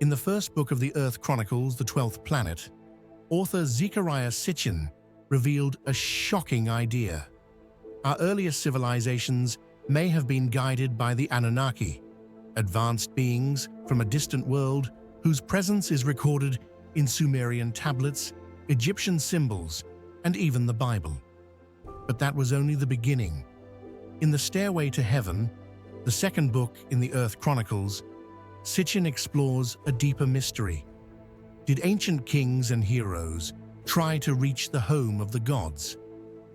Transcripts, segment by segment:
In the first book of the Earth Chronicles, the 12th planet, author Zecharia Sitchin revealed a shocking idea. Our earliest civilizations may have been guided by the Anunnaki, advanced beings from a distant world whose presence is recorded in Sumerian tablets, Egyptian symbols, and even the Bible. But that was only the beginning. In the Stairway to Heaven, the second book in the Earth Chronicles, Sitchin explores a deeper mystery. Did ancient kings and heroes try to reach the home of the gods?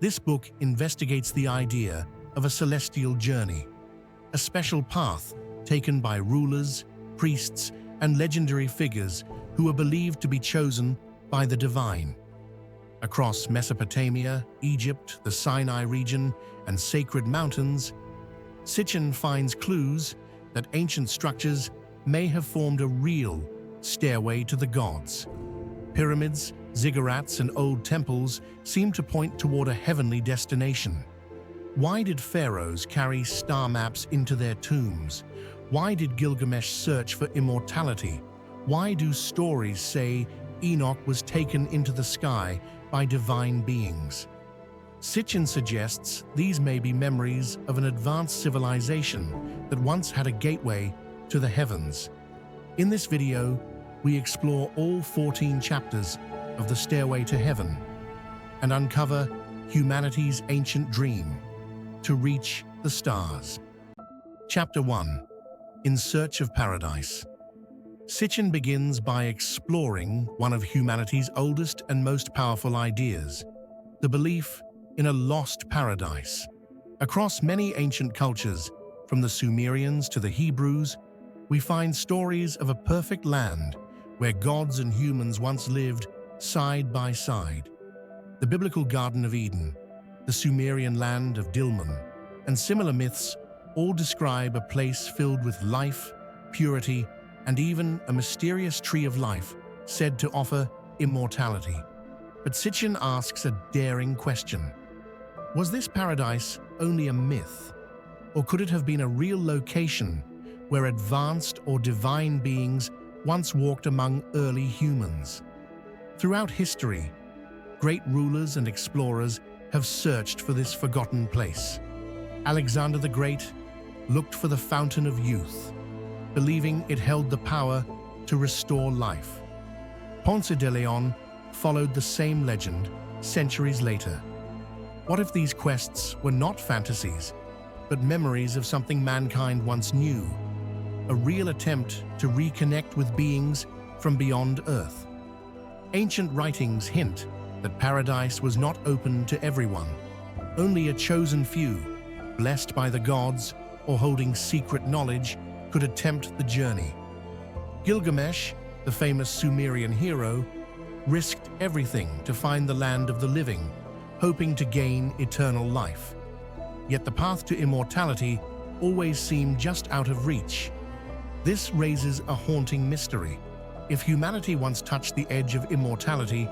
This book investigates the idea of a celestial journey, a special path taken by rulers, priests, and legendary figures who were believed to be chosen by the divine. Across Mesopotamia, Egypt, the Sinai region, and sacred mountains, Sitchin finds clues that ancient structures may have formed a real stairway to the gods. Pyramids, ziggurats, and old temples seem to point toward a heavenly destination. Why did pharaohs carry star maps into their tombs? Why did Gilgamesh search for immortality? Why do stories say Enoch was taken into the sky by divine beings? Sitchin suggests these may be memories of an advanced civilization that once had a gateway to the heavens. In this video, we explore all 14 chapters of the Stairway to Heaven and uncover humanity's ancient dream to reach the stars. Chapter 1. In Search of Paradise. Sitchin begins by exploring one of humanity's oldest and most powerful ideas, the belief in a lost paradise. Across many ancient cultures, from the Sumerians to the Hebrews, we find stories of a perfect land where gods and humans once lived side by side. The biblical Garden of Eden, the Sumerian land of 𝙃𝙗𝙗, and similar myths all describe a place filled with life, purity, and even a mysterious tree of life said to offer immortality. But Sitchin asks a daring question. Was this paradise only a myth? Or could it have been a real location where advanced or divine beings once walked among early humans? Throughout history, great rulers and explorers have searched for this forgotten place. Alexander the Great looked for the fountain of youth, believing it held the power to restore life. Ponce de Leon followed the same legend centuries later. What if these quests were not fantasies, but memories of something mankind once knew? A real attempt to reconnect with beings from beyond Earth. Ancient writings hint that paradise was not open to everyone. Only a chosen few, blessed by the gods or holding secret knowledge, could attempt the journey. Gilgamesh, the famous Sumerian hero, risked everything to find the land of the living, hoping to gain eternal life. Yet the path to immortality always seemed just out of reach. This raises a haunting mystery. If humanity once touched the edge of immortality,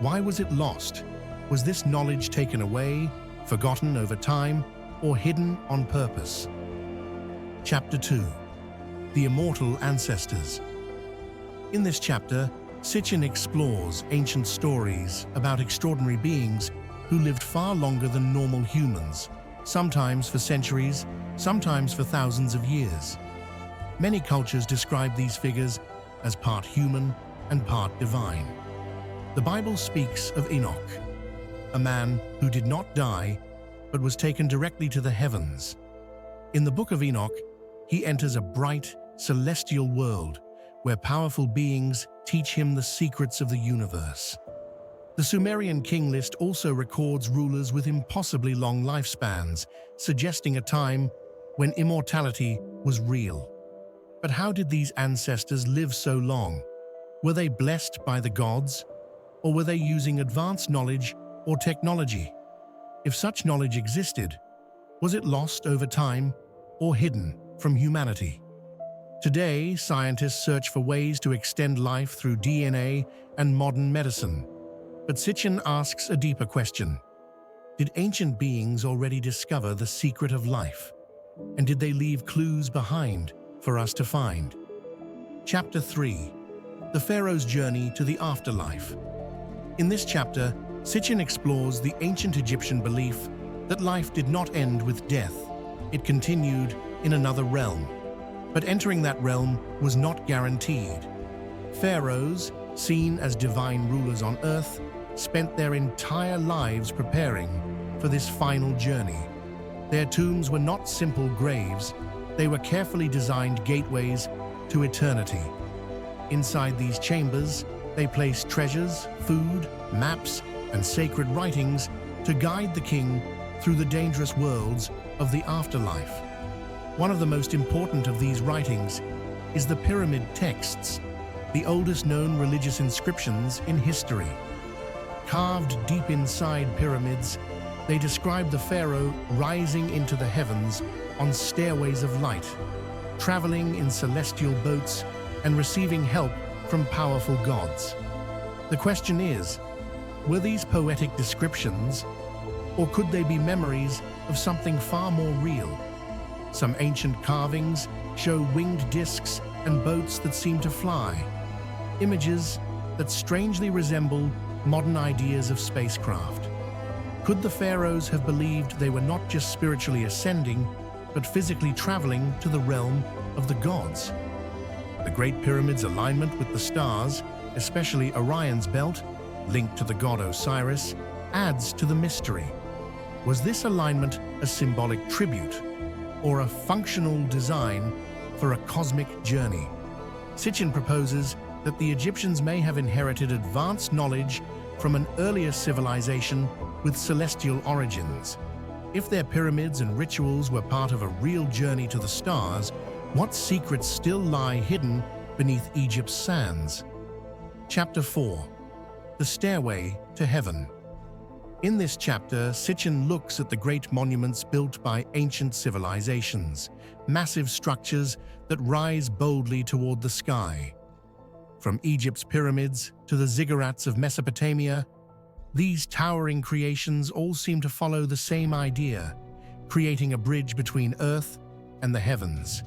why was it lost? Was this knowledge taken away, forgotten over time, or hidden on purpose? Chapter 2. The Immortal Ancestors. In this chapter, Sitchin explores ancient stories about extraordinary beings who lived far longer than normal humans, sometimes for centuries, sometimes for thousands of years. Many cultures describe these figures as part human and part divine. The Bible speaks of Enoch, a man who did not die but was taken directly to the heavens. In the book of Enoch, he enters a bright, celestial world where powerful beings teach him the secrets of the universe. The Sumerian king list also records rulers with impossibly long lifespans, suggesting a time when immortality was real. But how did these ancestors live so long? Were they blessed by the gods, or were they using advanced knowledge or technology? If such knowledge existed, was it lost over time or hidden from humanity? Today, scientists search for ways to extend life through DNA and modern medicine. But Sitchin asks a deeper question. Did ancient beings already discover the secret of life? And did they leave clues behind for us to find? Chapter 3. the pharaoh's journey to the afterlife. In this chapter, Sitchin explores the ancient Egyptian belief that life did not end with death. It continued in another realm. But entering that realm was not guaranteed. Pharaohs, seen as divine rulers on earth, spent their entire lives preparing for this final journey. Their tombs were not simple graves, they were carefully designed gateways to eternity. Inside these chambers, they placed treasures, food, maps, and sacred writings to guide the king through the dangerous worlds of the afterlife. One of the most important of these writings is the pyramid texts, the oldest known religious inscriptions in history. Carved deep inside pyramids, they describe the pharaoh rising into the heavens on stairways of light, traveling in celestial boats and receiving help from powerful gods. The question is, were these poetic descriptions, or could they be memories of something far more real? Some ancient carvings show winged discs and boats that seem to fly, images that strangely resemble modern ideas of spacecraft. Could the pharaohs have believed they were not just spiritually ascending, but physically traveling to the realm of the gods? The Great Pyramid's alignment with the stars, especially Orion's belt, linked to the god Osiris, adds to the mystery. Was this alignment a symbolic tribute, or a functional design for a cosmic journey? Sitchin proposes that the Egyptians may have inherited advanced knowledge from an earlier civilization with celestial origins. If their pyramids and rituals were part of a real journey to the stars, what secrets still lie hidden beneath Egypt's sands? Chapter 4. The Stairway to Heaven. In this chapter, Sitchin looks at the great monuments built by ancient civilizations, massive structures that rise boldly toward the sky. From Egypt's pyramids to the ziggurats of Mesopotamia, these towering creations all seem to follow the same idea, creating a bridge between Earth and the heavens.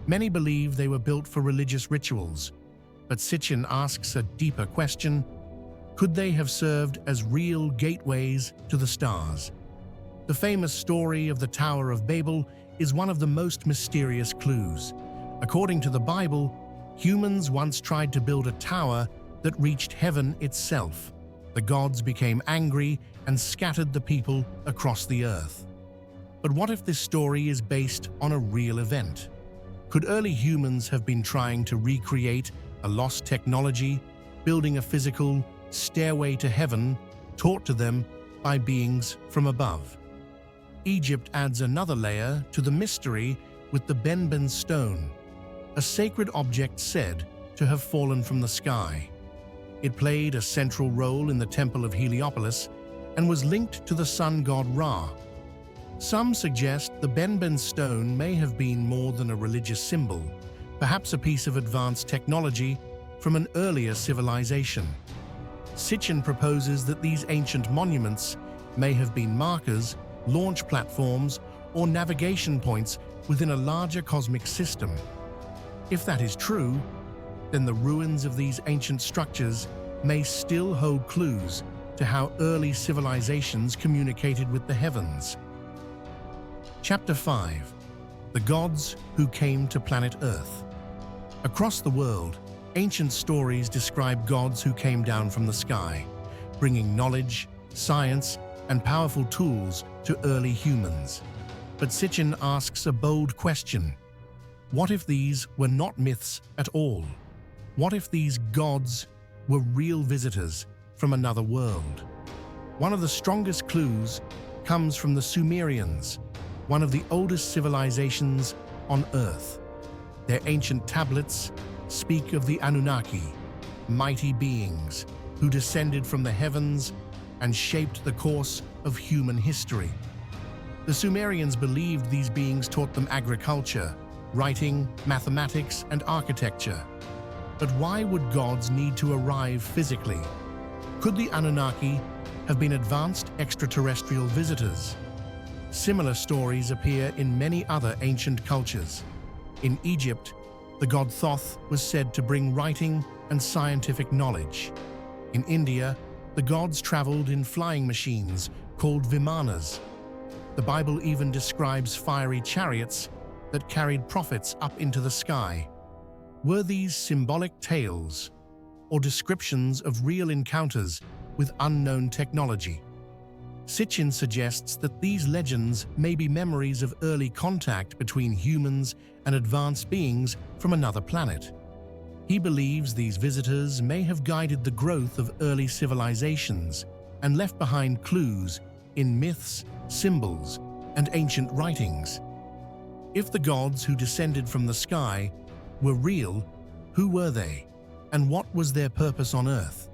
Many believe they were built for religious rituals, but Sitchin asks a deeper question: could they have served as real gateways to the stars? The famous story of the Tower of Babel is one of the most mysterious clues. According to the Bible, humans once tried to build a tower that reached heaven itself. The gods became angry and scattered the people across the earth. But what if this story is based on a real event? Could early humans have been trying to recreate a lost technology, building a physical stairway to heaven taught to them by beings from above? Egypt adds another layer to the mystery with the Benben stone, a sacred object said to have fallen from the sky. It played a central role in the Temple of Heliopolis and was linked to the sun god Ra. Some suggest the Benben stone may have been more than a religious symbol, perhaps a piece of advanced technology from an earlier civilization. Sitchin proposes that these ancient monuments may have been markers, launch platforms, or navigation points within a larger cosmic system. If that is true, then the ruins of these ancient structures may still hold clues to how early civilizations communicated with the heavens. Chapter 5. The Gods Who Came to Planet Earth. Across the world, ancient stories describe gods who came down from the sky, bringing knowledge, science, and powerful tools to early humans. But Sitchin asks a bold question: what if these were not myths at all? What if these gods were real visitors from another world? One of the strongest clues comes from the Sumerians, one of the oldest civilizations on Earth. Their ancient tablets speak of the Anunnaki, mighty beings who descended from the heavens and shaped the course of human history. The Sumerians believed these beings taught them agriculture, writing, mathematics, and architecture. But why would gods need to arrive physically? Could the Anunnaki have been advanced extraterrestrial visitors? Similar stories appear in many other ancient cultures. In Egypt, the god Thoth was said to bring writing and scientific knowledge. In India, the gods traveled in flying machines called vimanas. The Bible even describes fiery chariots that carried prophets up into the sky. Were these symbolic tales or descriptions of real encounters with unknown technology? Sitchin suggests that these legends may be memories of early contact between humans and advanced beings from another planet. He believes these visitors may have guided the growth of early civilizations and left behind clues in myths, symbols, and ancient writings. If the gods who descended from the sky were real, who were they, and what was their purpose on Earth?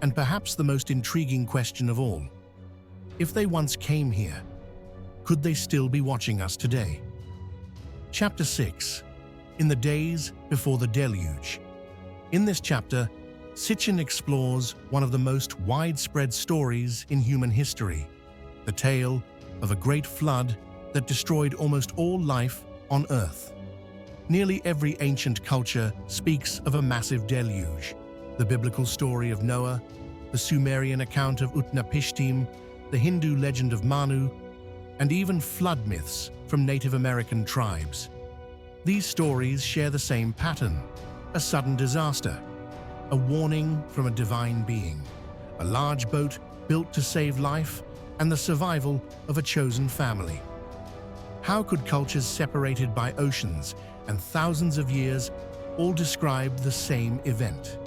And perhaps the most intriguing question of all, if they once came here, could they still be watching us today? Chapter 6. In the days before the deluge. In this chapter, Sitchin explores one of the most widespread stories in human history, the tale of a great flood that destroyed almost all life on Earth. Nearly every ancient culture speaks of a massive deluge. The biblical story of Noah, the Sumerian account of 𝙀𝙀𝙀𝙀, the Hindu legend of Manu, and even flood myths from Native American tribes. These stories share the same pattern: a sudden disaster, a warning from a divine being, a large boat built to save life, and the survival of a chosen family. How could cultures separated by oceans and thousands of years all describe the same event?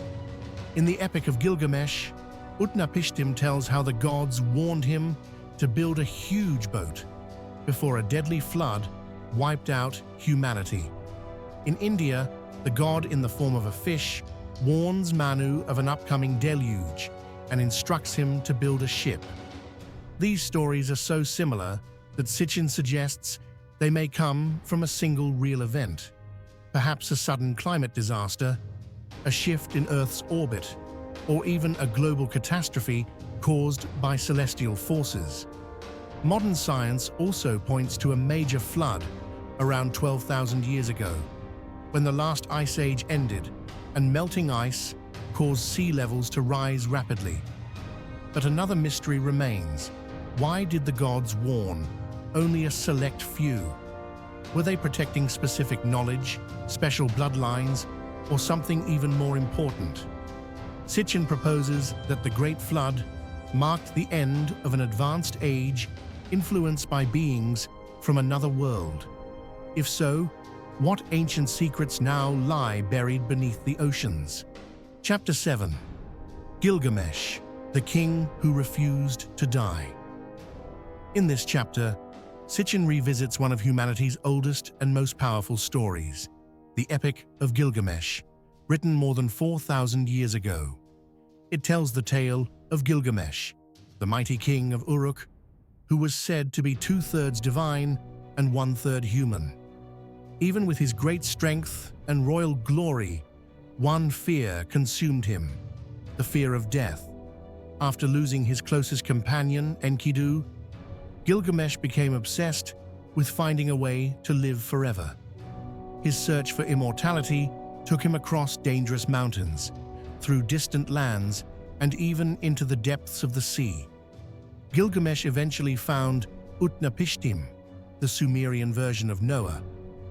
In the Epic of Gilgamesh, 𝙀𝙀𝙀𝙀 tells how the gods warned him to build a huge boat before a deadly flood wiped out humanity. In India, the god in the form of a fish warns Manu of an upcoming deluge and instructs him to build a ship. These stories are so similar that Sitchin suggests they may come from a single real event, perhaps a sudden climate disaster, a shift in Earth's orbit, or even a global catastrophe caused by celestial forces. Modern science also points to a major flood around 12,000 years ago, when the last ice age ended and melting ice caused sea levels to rise rapidly. But another mystery remains. Why did the gods warn only a select few? Were they protecting specific knowledge, special bloodlines, or something even more important? Sitchin proposes that the Great Flood marked the end of an advanced age influenced by beings from another world. If so, what ancient secrets now lie buried beneath the oceans? Chapter 7. Gilgamesh, the king who refused to die. In this chapter, Sitchin revisits one of humanity's oldest and most powerful stories, the Epic of Gilgamesh, written more than 4,000 years ago. It tells the tale of Gilgamesh, the mighty king of Uruk, who was said to be 2/3 divine and 1/3 human. Even with his great strength and royal glory, one fear consumed him, the fear of death. After losing his closest companion, Enkidu, Gilgamesh became obsessed with finding a way to live forever. His search for immortality took him across dangerous mountains, through distant lands, and even into the depths of the sea. Gilgamesh eventually found 𝙀𝙀𝙀𝙀, the Sumerian version of Noah,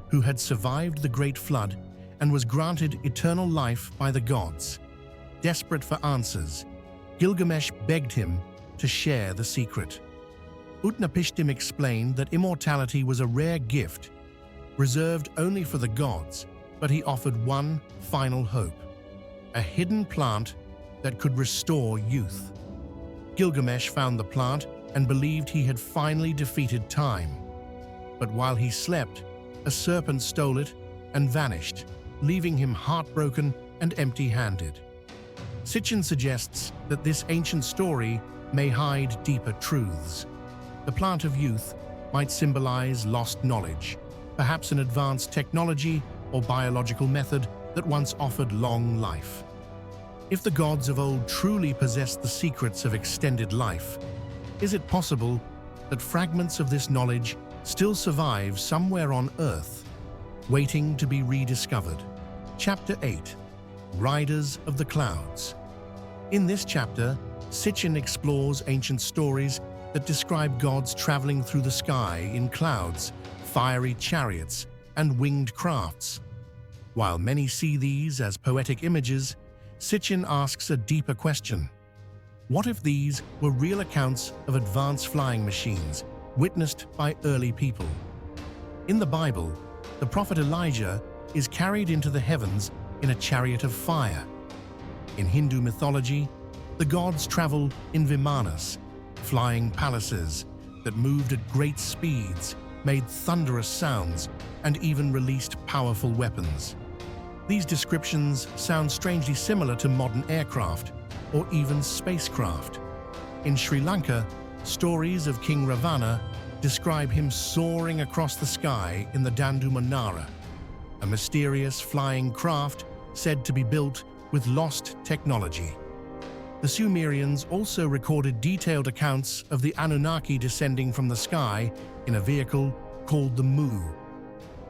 who had survived the Great Flood and was granted eternal life by the gods. Desperate for answers, Gilgamesh begged him to share the secret. 𝙀𝙀𝙀𝙀 explained that immortality was a rare gift, reserved only for the gods, but he offered one final hope: a hidden plant that could restore youth. Gilgamesh found the plant and believed he had finally defeated time. But while he slept, a serpent stole it and vanished, leaving him heartbroken and empty-handed. Sitchin suggests that this ancient story may hide deeper truths. The plant of youth might symbolize lost knowledge, perhaps an advanced technology or biological method that once offered long life. If the gods of old truly possessed the secrets of extended life, is it possible that fragments of this knowledge still survive somewhere on Earth, waiting to be rediscovered? Chapter 8. riders of the clouds. In this chapter, Sitchin explores ancient stories that describe gods traveling through the sky in clouds, fiery chariots, and winged crafts. While many see these as poetic images, Sitchin asks a deeper question. What if these were real accounts of advanced flying machines witnessed by early people? In the Bible, the prophet Elijah is carried into the heavens in a chariot of fire. In Hindu mythology, the gods travel in vimanas, flying palaces that moved at great speeds, made thunderous sounds, and even released powerful weapons. These descriptions sound strangely similar to modern aircraft or even spacecraft. In Sri Lanka, stories of King Ravana describe him soaring across the sky in the 𝙀𝙀𝙖𝙀𝙬𝙖𝙀, a mysterious flying craft said to be built with lost technology. The Sumerians also recorded detailed accounts of the Anunnaki descending from the sky in a vehicle called the 𝙬𝙀.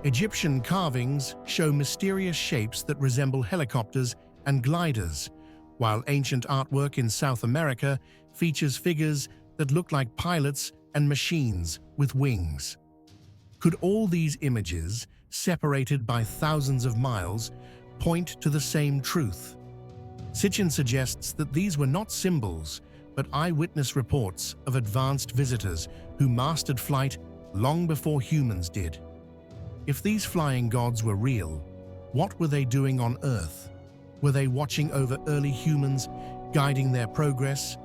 Egyptian carvings show mysterious shapes that resemble helicopters and gliders, while ancient artwork in South America features figures that look like pilots and machines with wings. Could all these images, separated by thousands of miles, point to the same truth? Sitchin suggests that these were not symbols, but eyewitness reports of advanced visitors who mastered flight long before humans did. If these flying gods were real, what were they doing on Earth? Were they watching over early humans, guiding their progress,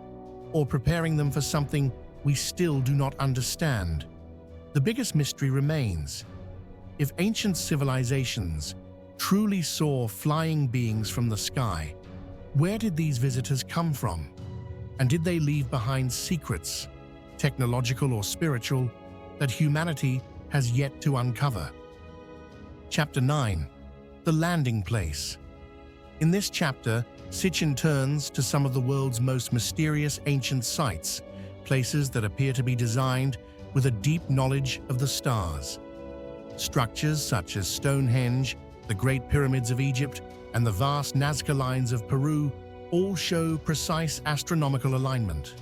or preparing them for something we still do not understand? The biggest mystery remains. If ancient civilizations truly saw flying beings from the sky, where did these visitors come from? And did they leave behind secrets, technological or spiritual, that humanity has yet to uncover? Chapter 9. The Landing Place. In this chapter, Sitchin turns to some of the world's most mysterious ancient sites, places that appear to be designed with a deep knowledge of the stars. Structures such as Stonehenge, the Great Pyramids of Egypt, and the vast Nazca Lines of Peru all show precise astronomical alignment.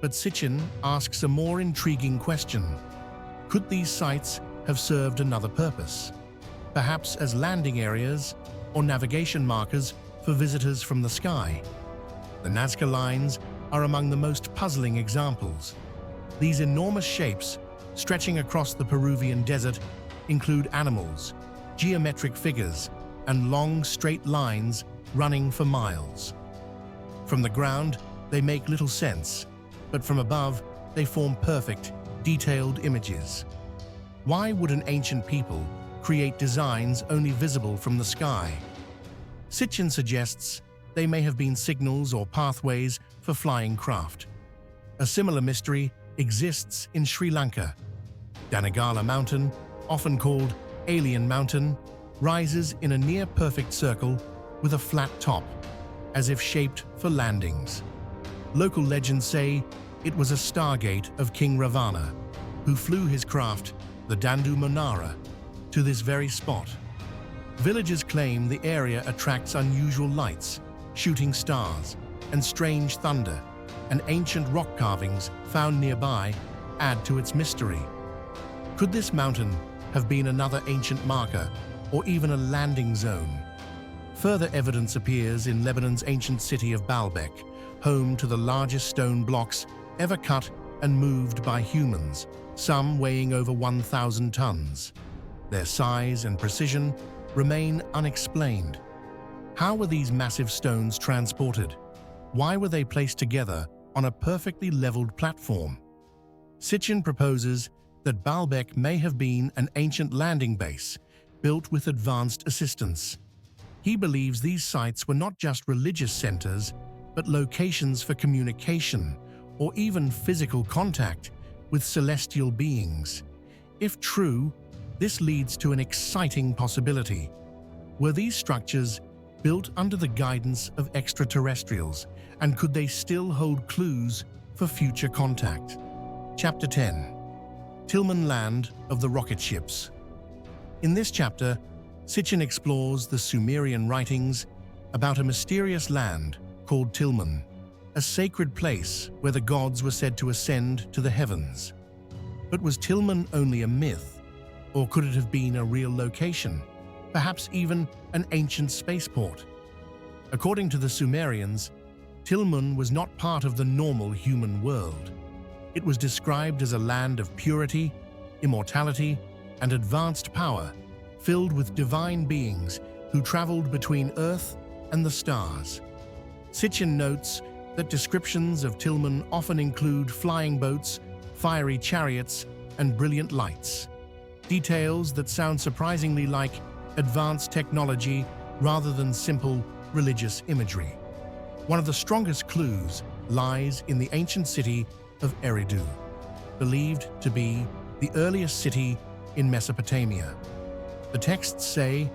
But Sitchin asks a more intriguing question. Could these sites have served another purpose? Perhaps as landing areas or navigation markers for visitors from the sky? The Nazca Lines are among the most puzzling examples. These enormous shapes, stretching across the Peruvian desert, include animals, geometric figures, and long, straight lines running for miles. From the ground, they make little sense, but from above, they form perfect, detailed images. Why would an ancient people create designs only visible from the sky? Sitchin suggests they may have been signals or pathways for flying craft. A similar mystery exists in Sri Lanka. Danagala Mountain, often called Alien Mountain, rises in a near-perfect circle with a flat top, as if shaped for landings. Local legends say it was a stargate of King Ravana, who flew his craft, the 𝙀𝙀𝙖𝙀𝙀, to this very spot. Villagers claim the area attracts unusual lights, shooting stars, and strange thunder, and ancient rock carvings found nearby add to its mystery. Could this mountain have been another ancient marker, or even a landing zone? Further evidence appears in Lebanon's ancient city of Baalbek, home to the largest stone blocks ever cut and moved by humans, some weighing over 1,000 tons. Their size and precision remain unexplained. How were these massive stones transported? Why were they placed together on a perfectly leveled platform? Sitchin proposes that Baalbek may have been an ancient landing base built with advanced assistance. He believes these sites were not just religious centers, but locations for communication or even physical contact with celestial beings. If true, this leads to an exciting possibility. Were these structures built under the guidance of extraterrestrials, and could they still hold clues for future contact? Chapter 10. Tillman Land of the Rocket Ships. In this chapter, Sitchin explores the Sumerian writings, about a mysterious land called 𝙃𝙗𝙗, a sacred place where the gods were said to ascend to the heavens. But was 𝙃𝙗𝙗 only a myth, or could it have been a real location, perhaps even an ancient spaceport? According to the Sumerians, 𝙃𝙗𝙗 was not part of the normal human world. It was described as a land of purity, immortality, and advanced power, filled with divine beings who traveled between Earth and the stars. Sitchin notes that descriptions of 𝙃𝙗𝙗 often include flying boats, fiery chariots, and brilliant lights. Details that sound surprisingly like advanced technology rather than simple religious imagery. One of the strongest clues lies in the ancient city of Eridu, believed to be the earliest city in Mesopotamia. The texts say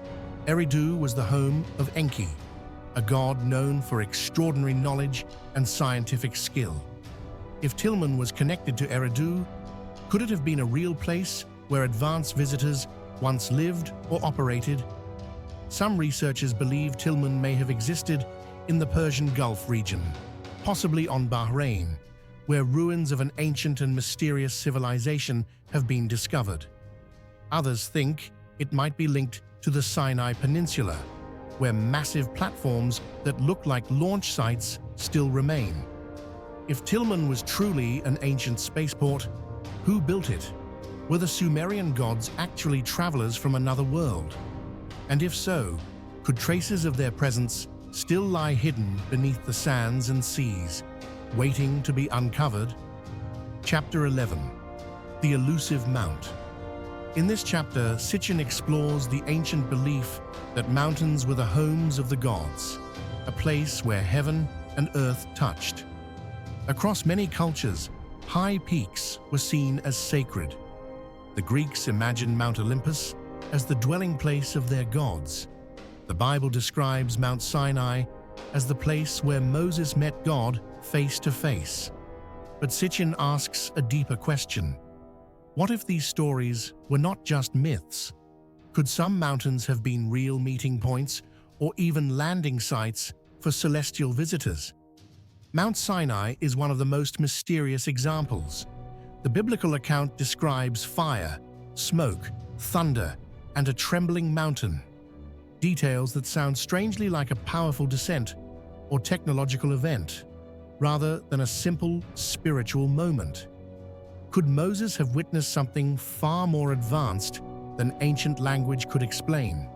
Eridu was the home of Enki, a god known for extraordinary knowledge and scientific skill. If 𝙃𝙗𝙗 was connected to Eridu, could it have been a real place where advanced visitors once lived or operated? Some researchers believe 𝙃𝙗𝙗 may have existed in the Persian Gulf region, possibly on Bahrain, where ruins of an ancient and mysterious civilization have been discovered. Others think it might be linked to the Sinai Peninsula, where massive platforms that look like launch sites still remain. If 𝙃𝙗𝙗 was truly an ancient spaceport, who built it? Were the Sumerian gods actually travelers from another world? And if so, could traces of their presence still lie hidden beneath the sands and seas, waiting to be uncovered? Chapter 11. The Elusive Mount. In this chapter, Sitchin explores the ancient belief that mountains were the homes of the gods, a place where heaven and earth touched. Across many cultures, high peaks were seen as sacred. The Greeks imagined Mount Olympus as the dwelling place of their gods. The Bible describes Mount Sinai as the place where Moses met God face to face. But Sitchin asks a deeper question. What if these stories were not just myths? Could some mountains have been real meeting points or even landing sites for celestial visitors? Mount Sinai is one of the most mysterious examples. The biblical account describes fire, smoke, thunder, and a trembling mountain. Details that sound strangely like a powerful descent or technological event, rather than a simple spiritual moment. Could Moses have witnessed something far more advanced than ancient language could explain?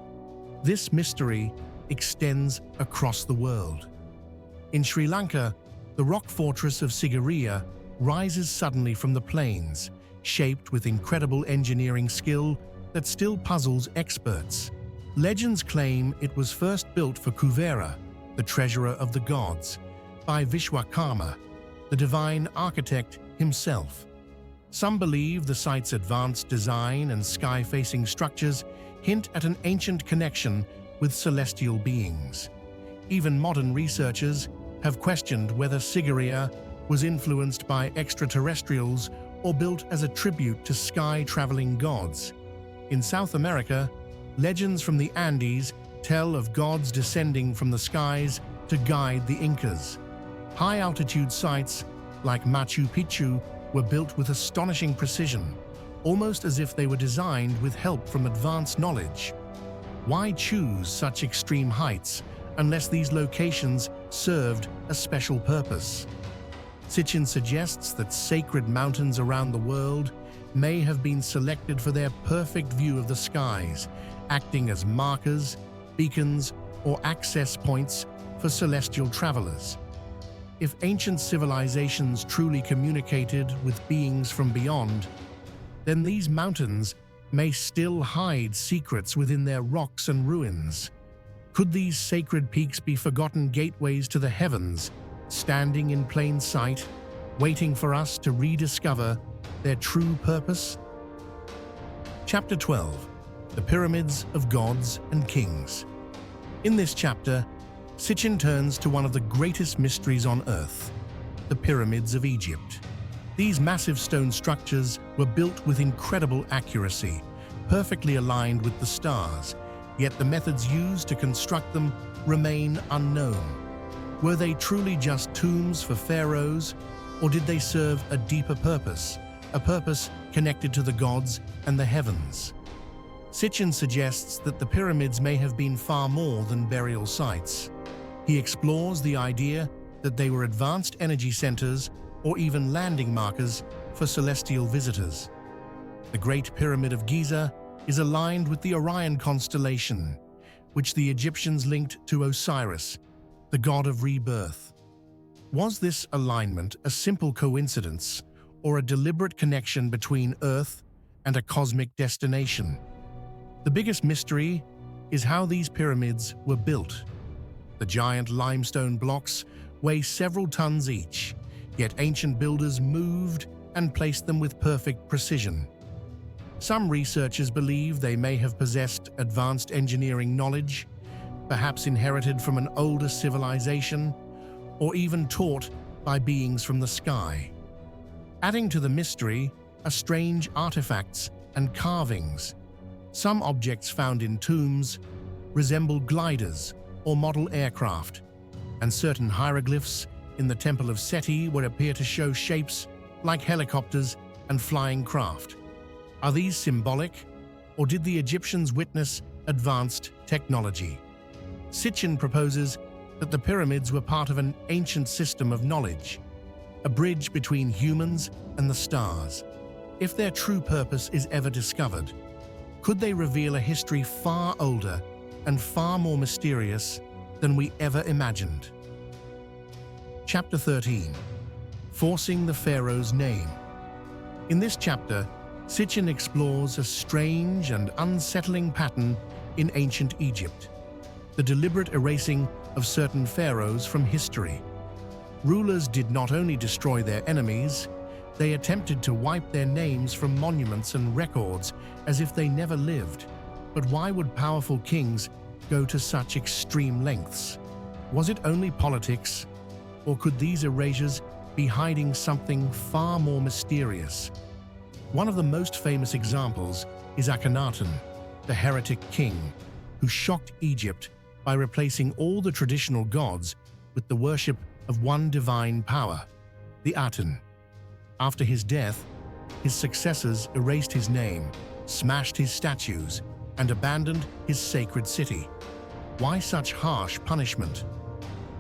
This mystery extends across the world. In Sri Lanka, the rock fortress of Zecharia rises suddenly from the plains, shaped with incredible engineering skill that still puzzles experts. Legends claim it was first built for 𝗾𝙗𝗺, the treasurer of the gods, by Vishwakarma, the divine architect himself. Some believe the site's advanced design and sky-facing structures hint at an ancient connection with celestial beings. Even modern researchers have questioned whether Zecharia was influenced by extraterrestrials or built as a tribute to sky-traveling gods. In South America, legends from the Andes tell of gods descending from the skies to guide the Incas. High-altitude sites like Machu Picchu were built with astonishing precision, almost as if they were designed with help from advanced knowledge. Why choose such extreme heights unless these locations served a special purpose? Sitchin suggests that sacred mountains around the world may have been selected for their perfect view of the skies, acting as markers, beacons, or access points for celestial travelers. If ancient civilizations truly communicated with beings from beyond, then these mountains may still hide secrets within their rocks and ruins. Could these sacred peaks be forgotten gateways to the heavens, standing in plain sight, waiting for us to rediscover their true purpose? Chapter 12. The Pyramids of Gods and Kings. In this chapter, Sitchin turns to one of the greatest mysteries on Earth, the Pyramids of Egypt. These massive stone structures were built with incredible accuracy, perfectly aligned with the stars, yet the methods used to construct them remain unknown. Were they truly just tombs for pharaohs, or did they serve a deeper purpose, a purpose connected to the gods and the heavens? Sitchin suggests that the pyramids may have been far more than burial sites. He explores the idea that they were advanced energy centers or even landing markers for celestial visitors. The Great Pyramid of Giza is aligned with the Orion constellation, which the Egyptians linked to Osiris, the god of rebirth. Was this alignment a simple coincidence or a deliberate connection between Earth and a cosmic destination? The biggest mystery is how these pyramids were built. The giant limestone blocks weigh several tons each, yet ancient builders moved and placed them with perfect precision. Some researchers believe they may have possessed advanced engineering knowledge, perhaps inherited from an older civilization, or even taught by beings from the sky. Adding to the mystery are strange artifacts and carvings. Some objects found in tombs resemble gliders or model aircraft, and certain hieroglyphs in the Temple of Seti would appear to show shapes like helicopters and flying craft. Are these symbolic, or did the Egyptians witness advanced technology? Sitchin proposes that the pyramids were part of an ancient system of knowledge, a bridge between humans and the stars. If their true purpose is ever discovered, could they reveal a history far older and far more mysterious than we ever imagined? Chapter 13. Forcing the Pharaoh's Name. In this chapter, Sitchin explores a strange and unsettling pattern in ancient Egypt: the deliberate erasing of certain pharaohs from history. Rulers did not only destroy their enemies, they attempted to wipe their names from monuments and records as if they never lived. But why would powerful kings go to such extreme lengths? Was it only politics, or could these erasures be hiding something far more mysterious? One of the most famous examples is Akhenaten, the heretic king, who shocked Egypt by replacing all the traditional gods with the worship of one divine power, the Aten. After his death, his successors erased his name, smashed his statues, and abandoned his sacred city. Why such harsh punishment?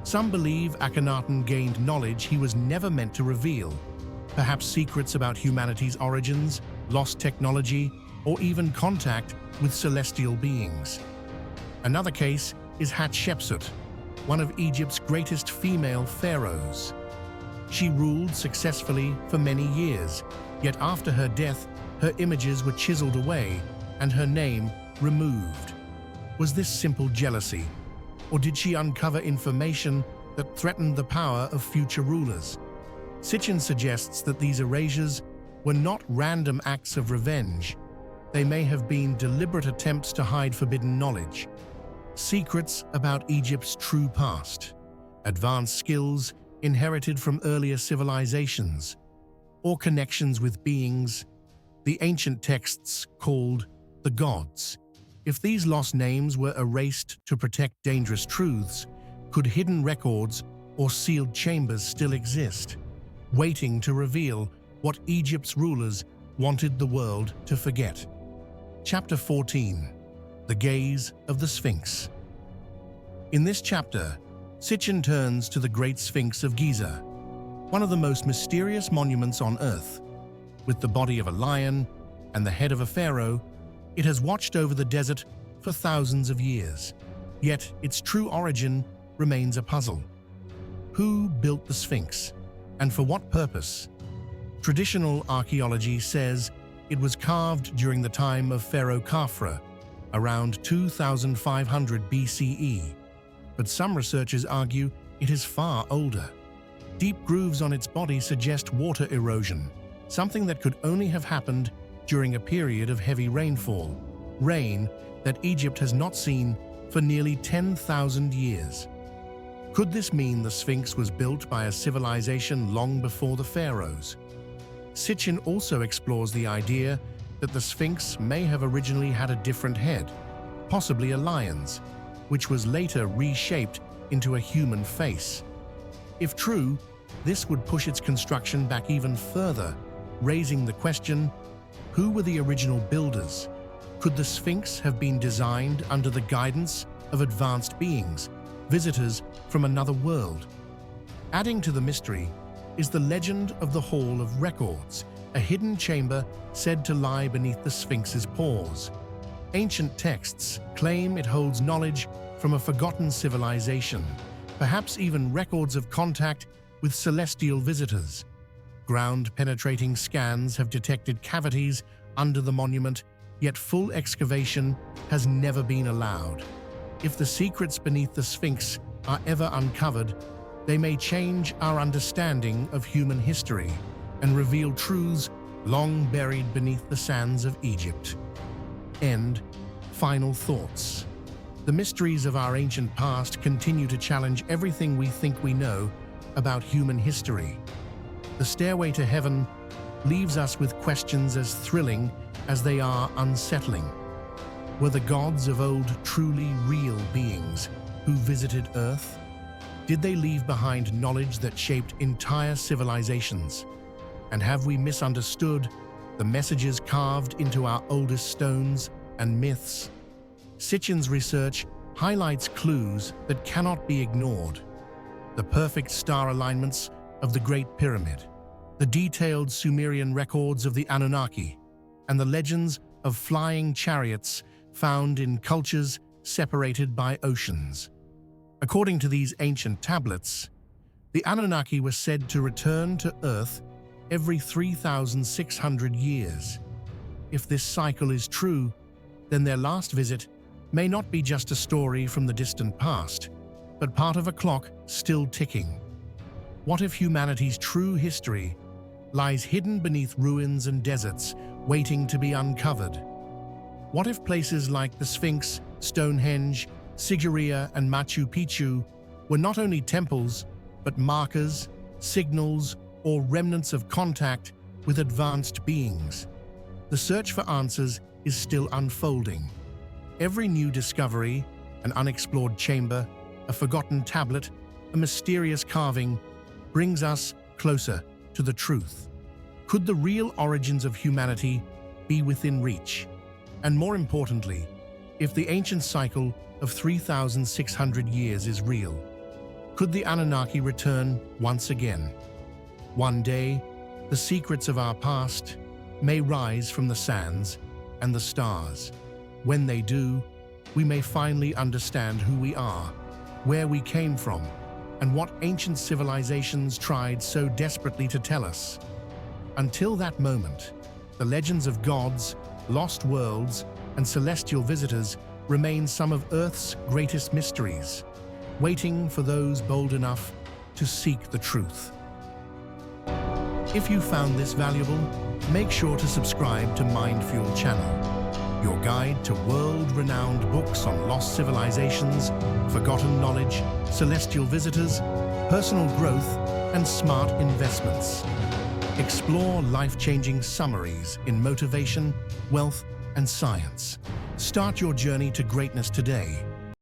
Some believe Akhenaten gained knowledge he was never meant to reveal, perhaps secrets about humanity's origins, lost technology, or even contact with celestial beings. Another case is Hatshepsut, one of Egypt's greatest female pharaohs. She ruled successfully for many years, yet after her death, her images were chiseled away and her name removed. Was this simple jealousy, or did she uncover information that threatened the power of future rulers? Sitchin suggests that these erasures were not random acts of revenge. They may have been deliberate attempts to hide forbidden knowledge, secrets about Egypt's true past, advanced skills inherited from earlier civilizations, or connections with beings the ancient texts called the gods. If these lost names were erased to protect dangerous truths, could hidden records or sealed chambers still exist, waiting to reveal what Egypt's rulers wanted the world to forget? Chapter 14. The Gaze of the Sphinx. In this chapter, Sitchin turns to the Great Sphinx of Giza, one of the most mysterious monuments on Earth. With the body of a lion and the head of a pharaoh, it has watched over the desert for thousands of years. Yet its true origin remains a puzzle. Who built the Sphinx, and for what purpose? Traditional archaeology says it was carved during the time of Pharaoh Khafre, around 2500 BCE, but some researchers argue it is far older. Deep grooves on its body suggest water erosion, something that could only have happened during a period of heavy rainfall, rain that Egypt has not seen for nearly 10,000 years. Could this mean the Sphinx was built by a civilization long before the pharaohs? Sitchin also explores the idea that the Sphinx may have originally had a different head, possibly a lion's, which was later reshaped into a human face. If true, this would push its construction back even further, raising the question, who were the original builders? Could the Sphinx have been designed under the guidance of advanced beings, visitors from another world? Adding to the mystery is the legend of the Hall of Records, a hidden chamber said to lie beneath the Sphinx's paws. Ancient texts claim it holds knowledge from a forgotten civilization, perhaps even records of contact with celestial visitors. Ground-penetrating scans have detected cavities under the monument, yet full excavation has never been allowed. If the secrets beneath the Sphinx are ever uncovered, they may change our understanding of human history and reveal truths long buried beneath the sands of Egypt. End. Final thoughts. The mysteries of our ancient past continue to challenge everything we think we know about human history. The Stairway to Heaven leaves us with questions as thrilling as they are unsettling. Were the gods of old truly real beings who visited Earth? Did they leave behind knowledge that shaped entire civilizations? And have we misunderstood the messages carved into our oldest stones and myths? Sitchin's research highlights clues that cannot be ignored. The perfect star alignments of the Great Pyramid, the detailed Sumerian records of the Anunnaki, and the legends of flying chariots found in cultures separated by oceans. According to these ancient tablets, the Anunnaki were said to return to Earth every 3,600 years. If this cycle is true, then their last visit may not be just a story from the distant past, but part of a clock still ticking. What if humanity's true history lies hidden beneath ruins and deserts, waiting to be uncovered? What if places like the Sphinx, Stonehenge, Sigiriya, and Machu Picchu were not only temples, but markers, signals, or remnants of contact with advanced beings? The search for answers is still unfolding. Every new discovery, an unexplored chamber, a forgotten tablet, a mysterious carving, brings us closer to the truth. Could the real origins of humanity be within reach? And more importantly, if the ancient cycle of 3,600 years is real, could the Anunnaki return once again? One day, the secrets of our past may rise from the sands and the stars. When they do, we may finally understand who we are, where we came from, and what ancient civilizations tried so desperately to tell us. Until that moment, the legends of gods, lost worlds, and celestial visitors remain some of Earth's greatest mysteries, waiting for those bold enough to seek the truth. If you found this valuable, make sure to subscribe to Mindfuel channel, your guide to world-renowned books on lost civilizations, forgotten knowledge, celestial visitors, personal growth, and smart investments. Explore life-changing summaries in motivation, wealth, and science. Start your journey to greatness today.